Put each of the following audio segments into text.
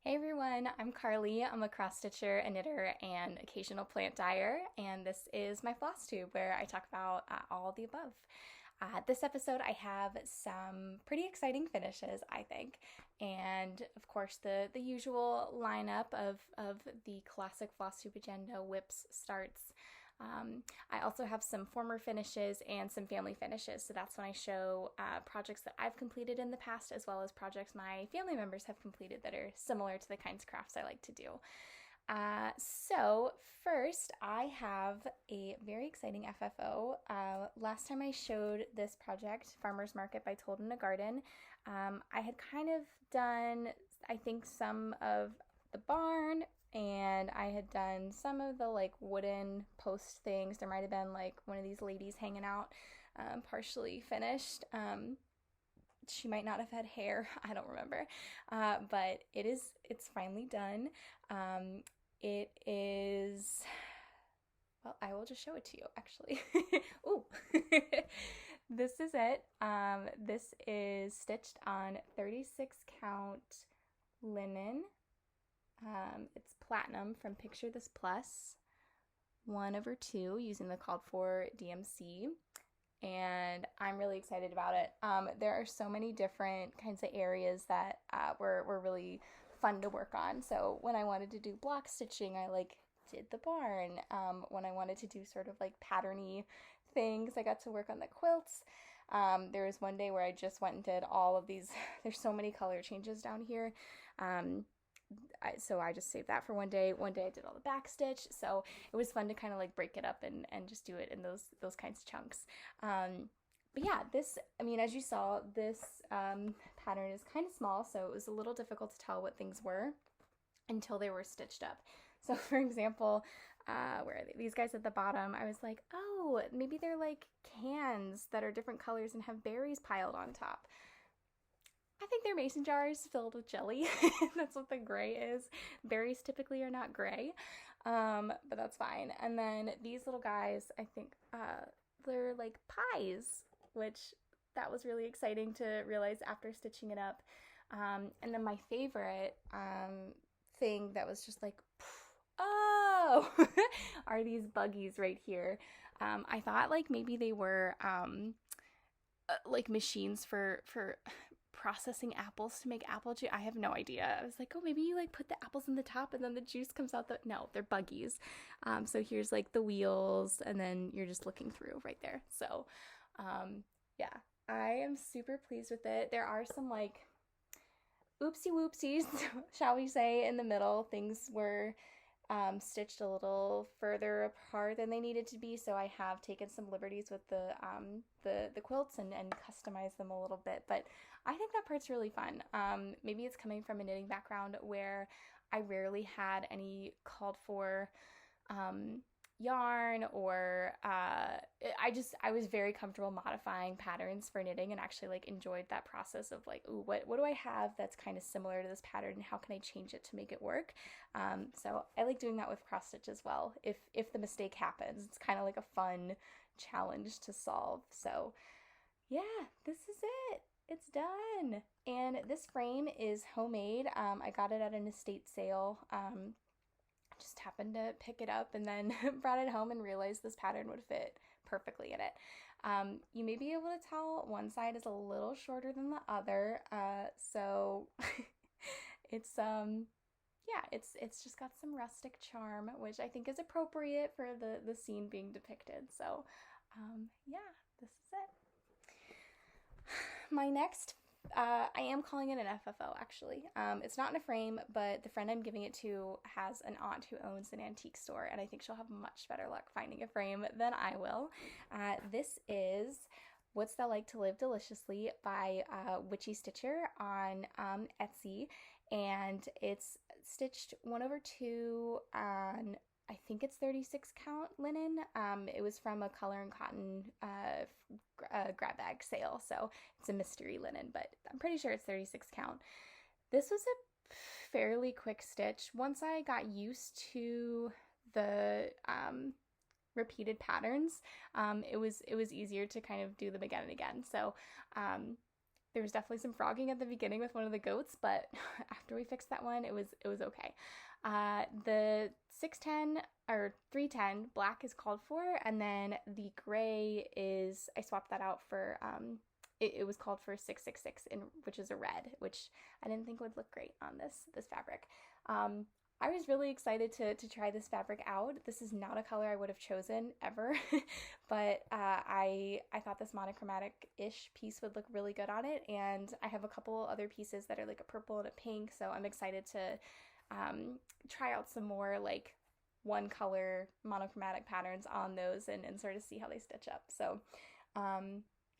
Hey everyone, I'm Carly. I'm a cross stitcher, a knitter, and occasional plant dyer, and this is my FlossTube where I talk about all the above. This episode I have some pretty exciting finishes, I think, and of course the usual lineup of the classic FlossTube agenda: whips, starts. I also have some former finishes and some family finishes, so that's when I show projects that I've completed in the past as well as projects my family members have completed that are similar to the kinds of crafts I like to do. So first I have a very exciting FFO. Last time I showed this project, Farmer's Market by Told in a Garden, I had kind of done, I think, some of the barn, and I had done some of the like wooden post things. There might have been like one of these ladies hanging out, partially finished. She might not have had hair, I don't remember, but it's finally done. It is, well, I will just show it to you actually. Ooh. This is it. This is stitched on 36 count linen. It's platinum from Picture This Plus, 1/2 using the called for DMC, and I'm really excited about it. There are so many different kinds of areas that were really fun to work on. So when I wanted to do block stitching, I did the barn. When I wanted to do sort of like patterny things, I got to work on the quilts. There was one day where I just went and did all of these. There's so many color changes down here. So I just saved that for one day. One day I did all the back stitch, so it was fun to kind of like break it up and just do it in those kinds of chunks. But yeah, this, I mean, as you saw, this pattern is kind of small, so it was a little difficult to tell what things were until they were stitched up. So for example, where are they? These guys at the bottom, I was like, oh, maybe they're like cans that are different colors and have berries piled on top. I think they're mason jars filled with jelly. That's what the gray is. Berries typically are not gray, but that's fine. And then these little guys, I think they're like pies, which that was really exciting to realize after stitching it up. And then my favorite thing that was just like, oh, are these buggies right here. I thought like maybe they were like machines for processing apples to make apple juice. I have no idea. I was like, oh, maybe you like put the apples in the top and then the juice comes out. No, they're buggies. So here's like the wheels, and then you're just looking through right there. So yeah, I am super pleased with it. There are some like oopsie whoopsies, shall we say, in the middle. Things were stitched a little further apart than they needed to be, so I have taken some liberties with the quilts and customized them a little bit, but I think that part's really fun. Maybe it's coming from a knitting background where I rarely had any called for yarn, or I was very comfortable modifying patterns for knitting and actually like enjoyed that process of like, ooh, what do I have that's kind of similar to this pattern and how can I change it to make it work? So I like doing that with cross stitch as well. If the mistake happens, it's kind of like a fun challenge to solve. So yeah, this is it. It's done. And this frame is homemade. I got it at an estate sale. Just happened to pick it up and then brought it home and realized this pattern would fit perfectly in it. You may be able to tell one side is a little shorter than the other, so it's yeah, it's just got some rustic charm, which I think is appropriate for the scene being depicted. So yeah, this is it. My next, I am calling it an FFO actually. It's not in a frame, but the friend I'm giving it to has an aunt who owns an antique store, and I think she'll have much better luck finding a frame than I will. This is Wouldst Thou Like to Live Deliciously by Witchy Stitcher on Etsy, and it's stitched 1/2 on, I think it's 36 count linen. It was from a Color and Cotton grab bag sale, so it's a mystery linen, but I'm pretty sure it's 36 count. This was a fairly quick stitch. Once I got used to the repeated patterns, it was easier to kind of do them again and again. So there was definitely some frogging at the beginning with one of the goats, but after we fixed that one, it was okay. The 610 or 310 black is called for, and then the gray is, I swapped that out for it was called for 666, which is a red, which I didn't think would look great on this fabric. I was really excited to try this fabric out. This is not a color I would have chosen ever, but I thought this monochromatic-ish piece would look really good on it, and I have a couple other pieces that are like a purple and a pink, so I'm excited to try out some more like one color monochromatic patterns on those and sort of see how they stitch up. So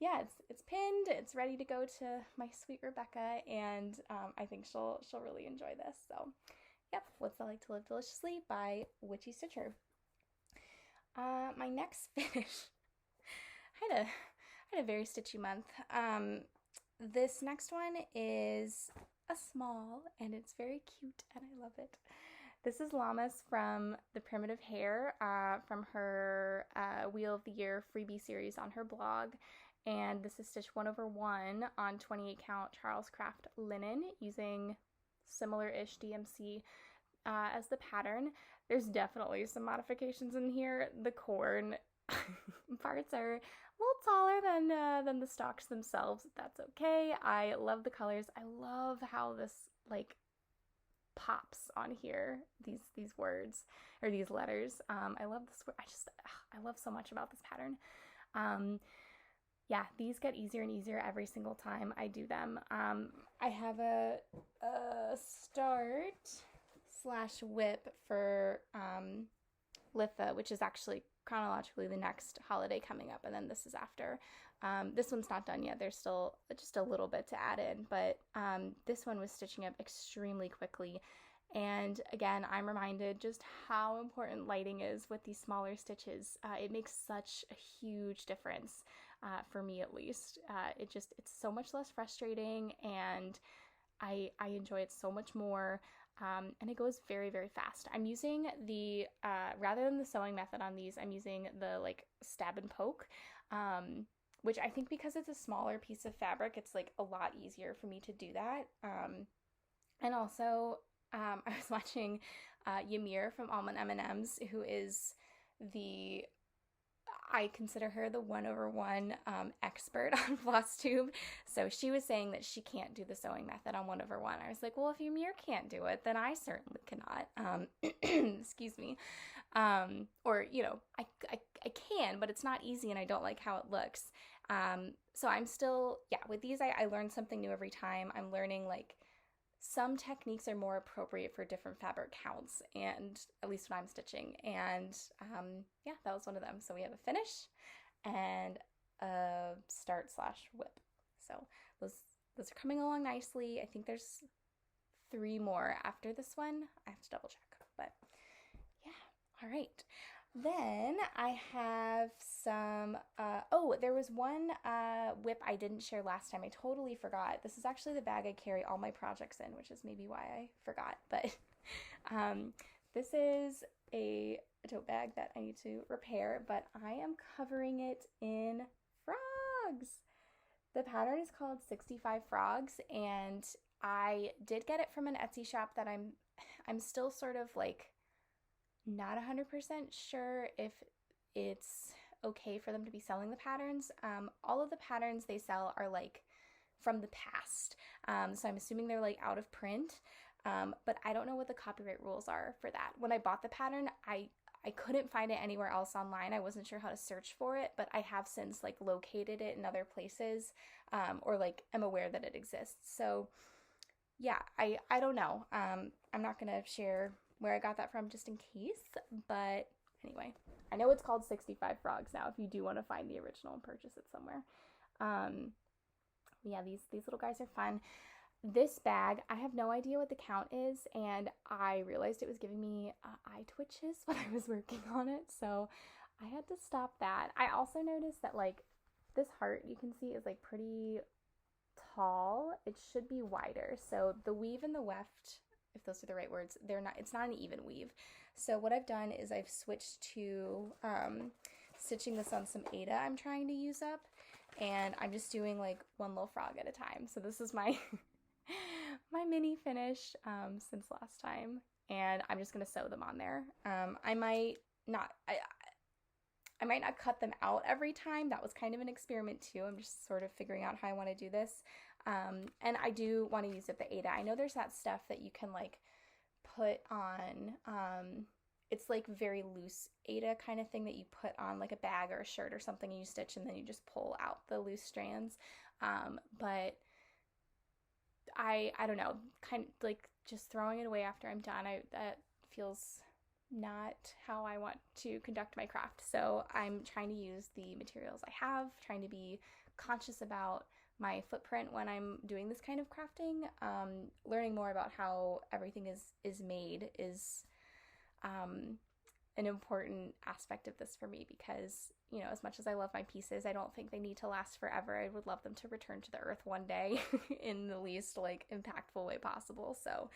yeah, it's pinned, it's ready to go to my sweet Rebecca, and I think she'll really enjoy this. So yep, What's It Like to Live Deliciously by Witchy Stitcher. My next finish, I had a very stitchy month. This next one is a small, and it's very cute, and I love it. This is Lammas from the Primitive Hare, from her Wheel of the Year freebie series on her blog. And this is stitched 1/1 on 28 count Charles Craft linen using similar-ish DMC as the pattern. There's definitely some modifications in here. The corn parts are a little taller than the stalks themselves. That's okay. I love the colors. I love how this like pops on here, these words or these letters. I love this word. I love so much about this pattern. Yeah, these get easier and easier every single time I do them. I have a start/whip for Litha, which is actually chronologically the next holiday coming up, and then this is after. This one's not done yet. There's still just a little bit to add in, but this one was stitching up extremely quickly. And again, I'm reminded just how important lighting is with these smaller stitches. It makes such a huge difference, for me at least. It's so much less frustrating, and I enjoy it so much more. And it goes very, very fast. I'm using the, rather than the sewing method on these, I'm using the like stab and poke, which I think because it's a smaller piece of fabric, it's like a lot easier for me to do that. And also, I was watching Yamir from AlmondMnMs, who is I consider her the 1/1 expert on FlossTube. So she was saying that she can't do the sewing method on 1/1. I was like, well, if Yamir can't do it, then I certainly cannot. Excuse me. Or, you know, I can, but it's not easy and I don't like how it looks. So I'm still, yeah, with these, I learn something new every time. I'm learning like some techniques are more appropriate for different fabric counts, and at least when I'm stitching, and yeah, that was one of them. So we have a finish and a start/whip. So those are coming along nicely. I think there's 3 more after this one. I have to double check, but yeah. All right. Then I have some, there was one whip I didn't share last time. I totally forgot. This is actually the bag I carry all my projects in, which is maybe why I forgot. But this is a tote bag that I need to repair, but I am covering it in frogs. The pattern is called 65 Frogs, and I did get it from an Etsy shop that I'm still sort of like not 100% sure if it's okay for them to be selling the patterns. All of the patterns they sell are like from the past, so I'm assuming they're like out of print, but I don't know what the copyright rules are for that. When I bought the pattern, I couldn't find it anywhere else online. I wasn't sure how to search for it, but I have since like located it in other places, or like am aware that it exists. So yeah, I don't know. I'm not gonna share where I got that from just in case, but anyway, I know it's called 65 Frogs now if you do want to find the original and purchase it somewhere. Yeah, these little guys are fun. This bag, I have no idea what the count is, and I realized it was giving me eye twitches when I was working on it, so I had to stop that. I also noticed that like this heart you can see is like pretty tall. It should be wider, so the weave and the weft, if those are the right words, it's not an even weave. So what I've done is I've switched to stitching this on some Aida I'm trying to use up, and I'm just doing like one little frog at a time. So this is my my mini finish since last time, and I'm just gonna sew them on there. I might not cut them out every time. That was kind of an experiment too. I'm just sort of figuring out how I want to do this. And I do want to use up the Aida. I know there's that stuff that you can like put on, it's like very loose Aida kind of thing that you put on like a bag or a shirt or something, and you stitch and then you just pull out the loose strands. But I don't know, kind of like just throwing it away after I'm done. That feels not how I want to conduct my craft. So I'm trying to use the materials I have, trying to be conscious about my footprint when I'm doing this kind of crafting. Learning more about how everything is made is an important aspect of this for me, because, you know, as much as I love my pieces, I don't think they need to last forever. I would love them to return to the earth one day in the least like impactful way possible. So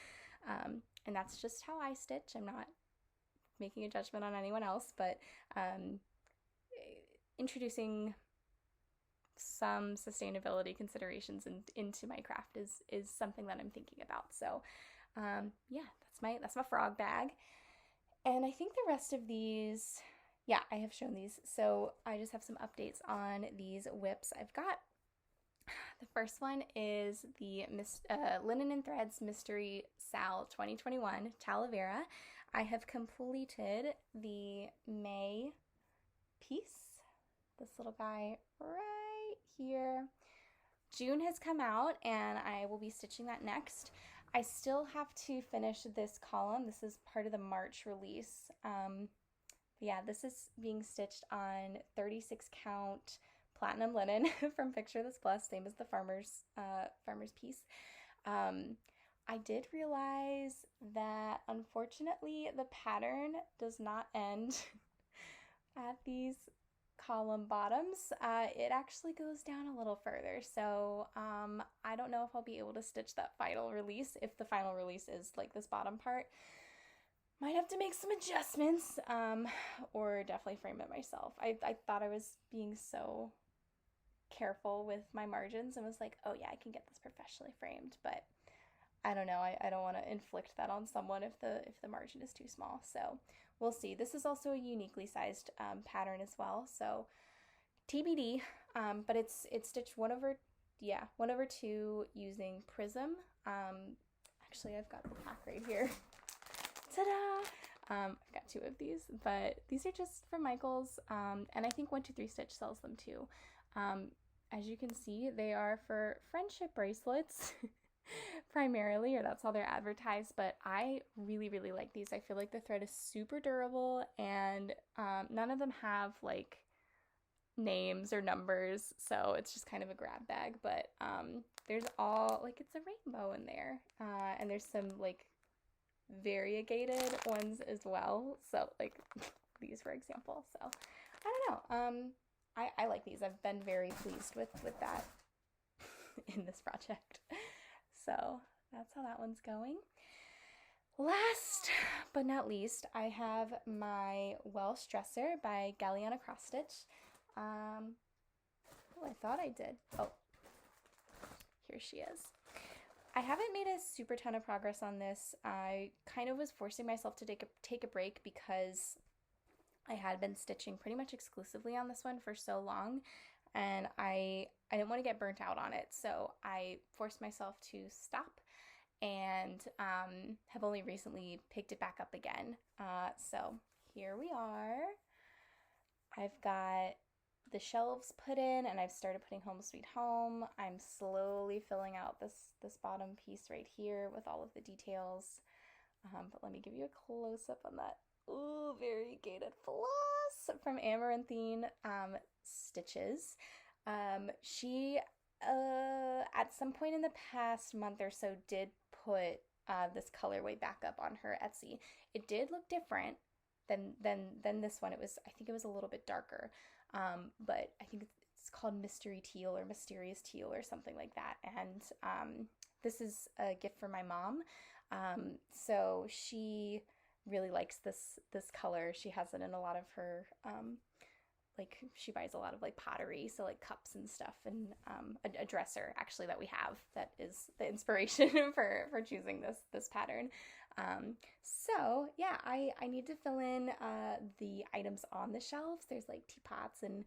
and that's just how I stitch. I'm not making a judgment on anyone else, but introducing some sustainability considerations into my craft is something that I'm thinking about. So yeah, that's my frog bag. And I think the rest of these, yeah, I have shown these. So I just have some updates on these whips I've got. The first one is the Linen and Threads Mystery Sal 2021 Talavera. I have completed the May piece, this little guy right here. June has come out and I will be stitching that next. I still have to finish this column. This is part of the March release. Yeah, this is being stitched on 36 count platinum linen from Picture This Plus, same as the farmer's piece. I did realize that unfortunately the pattern does not end at these column bottoms. It actually goes down a little further, so I don't know if I'll be able to stitch that final release. If the final release is like this bottom part, might have to make some adjustments, or definitely frame it myself. I thought I was being so careful with my margins and was like, oh yeah, I can get this professionally framed, but I don't know, I don't want to inflict that on someone if the margin is too small. So we'll see. This is also a uniquely sized pattern as well, so TBD. But it's stitched 1/2 using Prism. Actually, I've got the pack right here. Ta-da! I've got 2 of these, but these are just from Michaels, and I think 123Stitch sells them too. As you can see, they are for friendship bracelets primarily, or that's how they're advertised, but I really, really like these. I feel like the thread is super durable, and none of them have like names or numbers, so it's just kind of a grab bag. But there's all like, it's a rainbow in there, and there's some like variegated ones as well, so like these for example. So I don't know, I like these. I've been very pleased with that in this project. So that's how that one's going. Last but not least, I have my Welsh dresser by Galiana cross stitch. Oh, I thought I did. Oh, here she is. I haven't made a super ton of progress on this. I kind of was forcing myself to take a break because I had been stitching pretty much exclusively on this one for so long, and I didn't want to get burnt out on it, so I forced myself to stop, and have only recently picked it back up again. So here we are. I've got the shelves put in, and I've started putting Home Sweet Home. I'm slowly filling out this bottom piece right here with all of the details. But let me give you a close-up on that. Ooh, variegated floss from AmaranthineStitches. She at some point in the past month or so did put this colorway back up on her Etsy. It did look different than this one. I think it was a little bit darker, but I think it's called Mystery Teal or Mysterious Teal or something like that. And this is a gift for my mom. So she really likes this color. She has it in a lot of her like she buys a lot of like pottery, so like cups and stuff, and a dresser actually that we have that is the inspiration for choosing this pattern. So yeah, I need to fill in the items on the shelves. There's like teapots and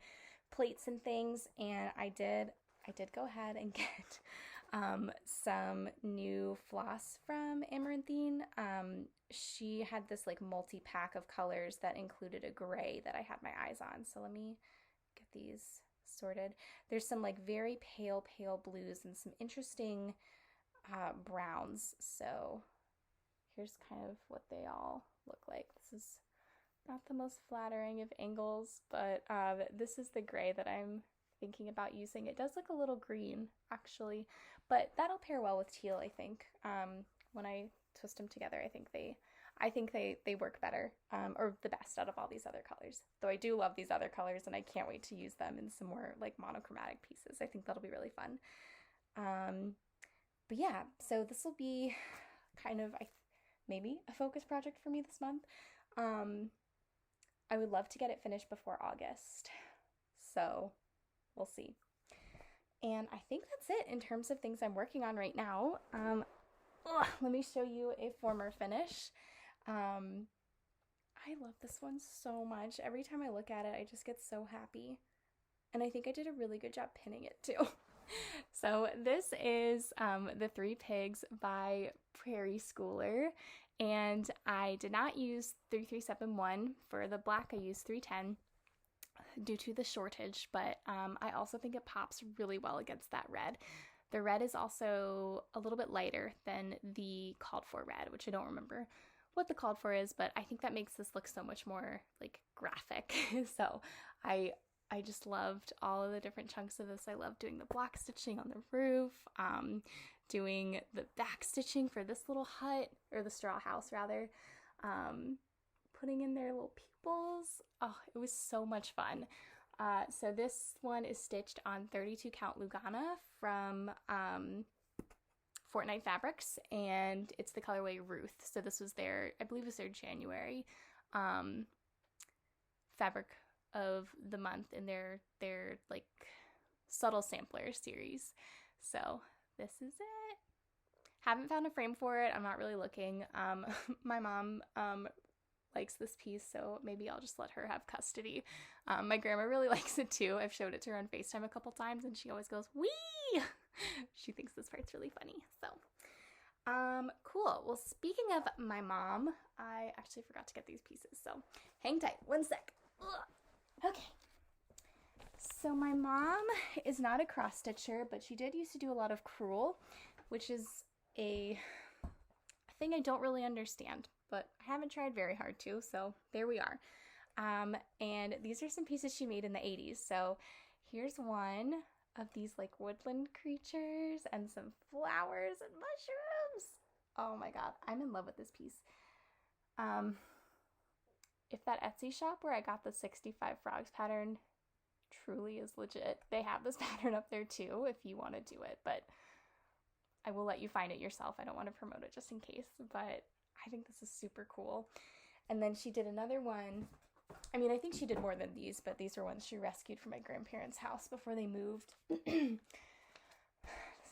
plates and things, and I did go ahead and get some new floss from Amarantine. She had this like multi-pack of colors that included a gray that I had my eyes on. So let me get these sorted. There's some like very pale blues and some interesting browns. So here's kind of what they all look like. This is not the most flattering of angles, but this is the gray that I'm thinking about using. It does look a little green actually, but that'll pair well with teal, I think. When I twist them together, I think they work better, or the best out of all these other colors. Though I do love these other colors, and I can't wait to use them in some more like monochromatic pieces. I think that'll be really fun. But yeah, so this will be kind of maybe a focus project for me this month. I would love to get it finished before August, so we'll see. And I think that's it in terms of things I'm working on right now. Let me show you a former finish. I love this one so much. Every time I look at it, I just get so happy. And I think I did a really good job pinning it too. So this is the Three Pigs by Prairie Schooler. And I did not use 3371. For the black, I used 310 due to the shortage, but I also think it pops really well against that red. The red is also a little bit lighter than the called for red, which I don't remember what the called for is, but I think that makes this look so much more like graphic. So I just loved all of the different chunks of this. I love doing the block stitching on the roof, doing the back stitching for this little hut, or the straw house rather, putting in their little pupils. Oh, it was so much fun. So this one is stitched on 32 count Lugana from Fortnite Fabrics, and it's the colorway Ruth. So this was their, I believe it was their January fabric of the month in their like subtle sampler series. So this is it. Haven't found a frame for it. I'm not really looking. My mom likes this piece, so maybe I'll just let her have custody. My grandma really likes it too. I've showed it to her on FaceTime a couple times, and she always goes, "Wee!" She thinks this part's really funny. So, cool. Well, speaking of my mom, I actually forgot to get these pieces, so hang tight. One sec. Ugh. Okay. So my mom is not a cross stitcher, but she did used to do a lot of crewel, which is a thing I don't really understand, but I haven't tried very hard to, so there we are. And these are some pieces she made in the 80s. So here's one of these like woodland creatures and some flowers and mushrooms. Oh my god, I'm in love with this piece. If that Etsy shop where I got the 65 frogs pattern truly is legit, they have this pattern up there too if you want to do it, but I will let you find it yourself. I don't want to promote it just in case, but I think this is super cool. And then she did another one. I mean, I think she did more than these, but these are ones she rescued from my grandparents' house before they moved. This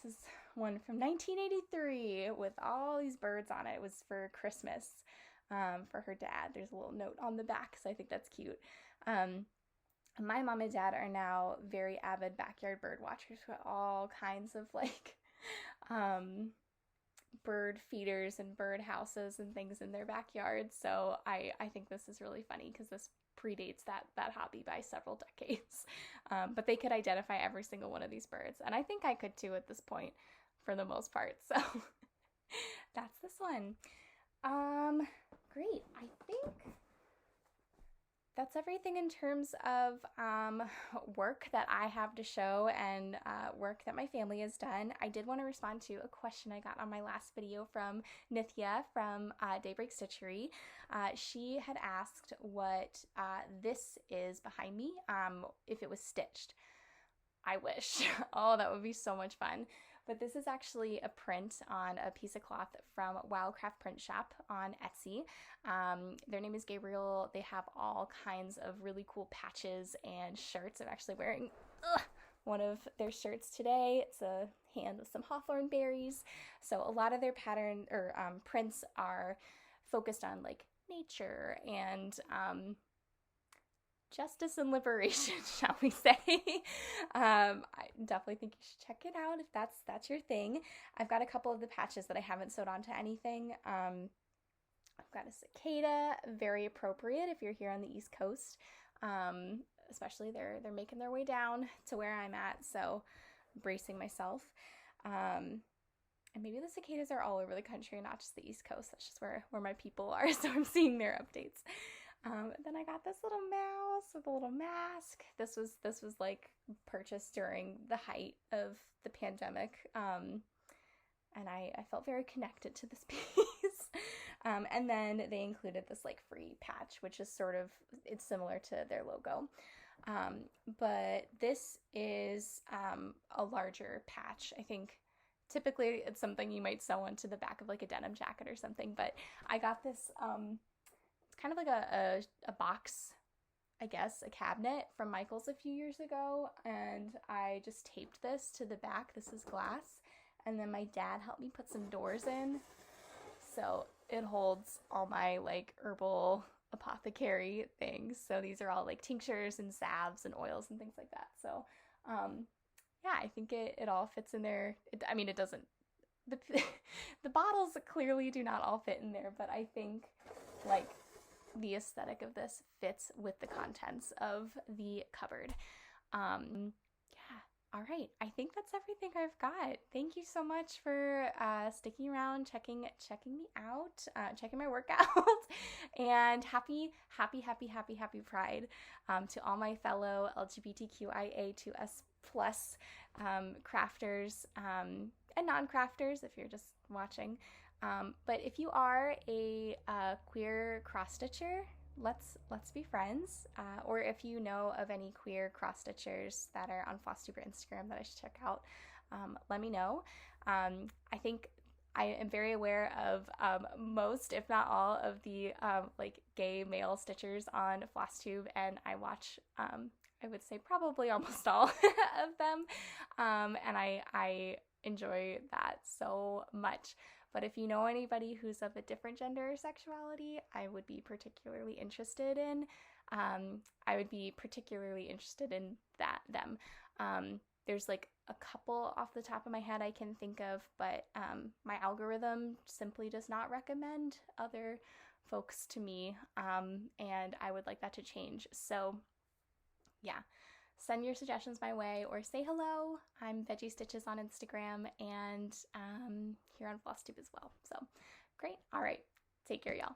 is one from 1983 with all these birds on it. It was for Christmas for her dad. There's a little note on the back, so I think that's cute. My mom and dad are now very avid backyard bird watchers with all kinds of like bird feeders and bird houses and things in their backyard. So I think this is really funny because this predates that hobby by several decades. But they could identify every single one of these birds. And I think I could too at this point for the most part. So that's this one. Great. I think that's everything in terms of work that I have to show and work that my family has done. I did want to respond to a question I got on my last video from Nitya from Daybreak Stitchery. She had asked what this is behind me, if it was stitched. I wish. Oh, that would be so much fun. but this is actually a print on a piece of cloth from WildCraftPrintShop on Etsy. Their name is Gabriel. They have all kinds of really cool patches and shirts. I'm actually wearing one of their shirts today. It's a hand with some hawthorn berries. So a lot of their pattern or prints are focused on like nature and justice and liberation, shall we say. I definitely think you should check it out if that's your thing. I've got a couple of the patches that I haven't sewed onto anything. I've got a cicada, very appropriate if you're here on the East Coast. Especially they're making their way down to where I'm at, so I'm bracing myself. And maybe the cicadas are all over the country, not just the East Coast. That's just where my people are, so I'm seeing their updates. Then I got this little mouse with a little mask. This was like purchased during the height of the pandemic, and I felt very connected to this piece. And then they included this like free patch, which is it's similar to their logo. But this is a larger patch. I think typically it's something you might sew onto the back of like a denim jacket or something, but I got this it's kind of like a box, I guess, a cabinet from Michael's a few years ago, and I just taped this to the back. This is glass, and then my dad helped me put some doors in, so it holds all my like herbal apothecary things. So these are all like tinctures and salves and oils and things like that. So yeah, I think it all fits in there. It doesn't, the bottles clearly do not all fit in there, but I think like the aesthetic of this fits with the contents of the cupboard. Yeah, all right. I think that's everything I've got. Thank you so much for sticking around, checking me out, checking my workout, and happy Pride to all my fellow LGBTQIA2S+ crafters and non-crafters if you're just watching. But if you are a queer cross-stitcher, let's be friends. Or if you know of any queer cross-stitchers that are on FlossTuber Instagram that I should check out, let me know. I think I am very aware of most, if not all, of the like gay male stitchers on FlossTube, and I watch I would say probably almost all of them, and I enjoy that so much. But if you know anybody who's of a different gender or sexuality, I would be particularly interested in. Them. There's like a couple off the top of my head I can think of, but my algorithm simply does not recommend other folks to me, and I would like that to change. So yeah, send your suggestions my way or say hello. I'm VeggieStitches on Instagram and here on FlossTube as well. So great. All right. Take care, y'all.